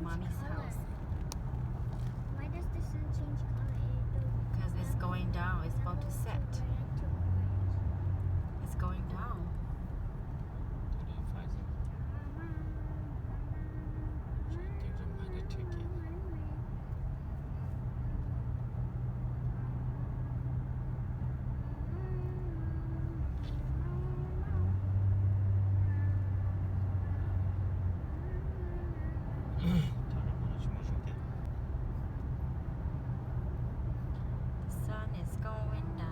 mommy's house. Why does the sun change color? Because it's going down. It's about to set. It's going down. The sun is going down.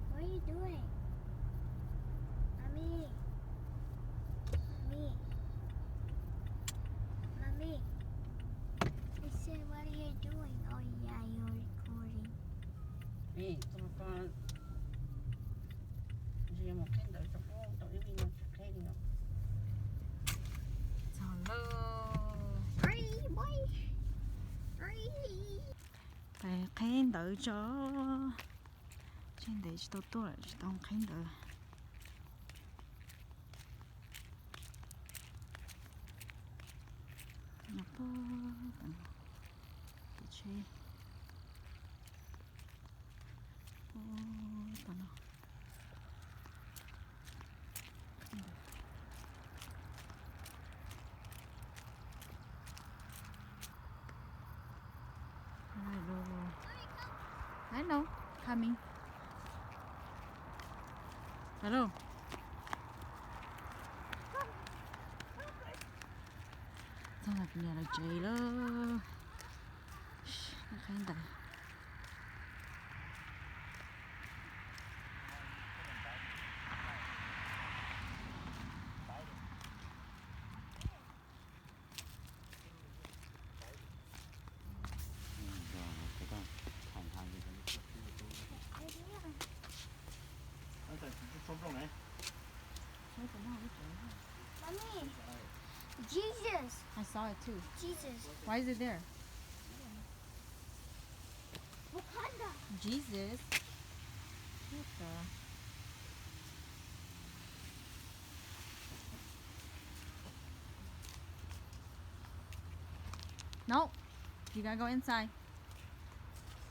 What are you doing? Mommy. I said, what are you doing? Oh, yeah, you're recording. Hello. Hurry, boy. Hurry. ไป看到咗，现在到多了，就当看到。那不，不去。哦，等等。Hello, coming. Hello. Sao là nhà là chị đó. Nó khá là Mommy. Jesus. I saw it too. Jesus. Why is it there? Wakanda. Jesus. What the? No. You gotta go inside.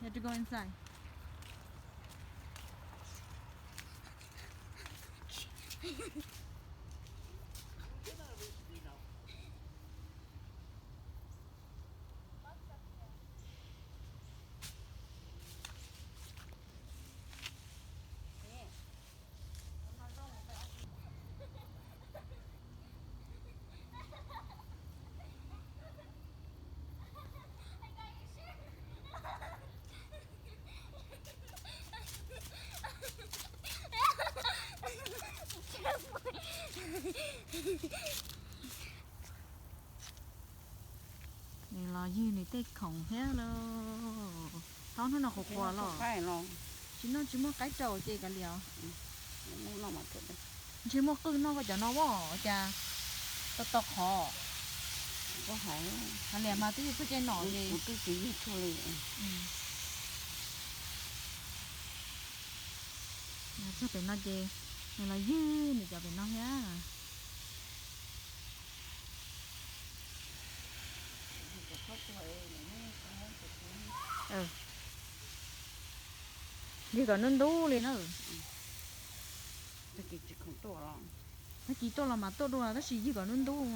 You have to go inside. Careful. là dư này tết khổng thế lo tao nó khổ quá lo phải lo chỉ mua cái trầu chơi cả liều nó mà thật chỉ mua cứ nó có cho nó bỏ cha tao khó có phải anh liền mà tí cứ chơi nọ gì một cái gì thôi cho phải nó chơi này là dư này cho phải nó nhá đi còn nên đu liền nữa cái chỉ không to lắm nó chỉ to là mà to đu là nó chỉ còn nên đu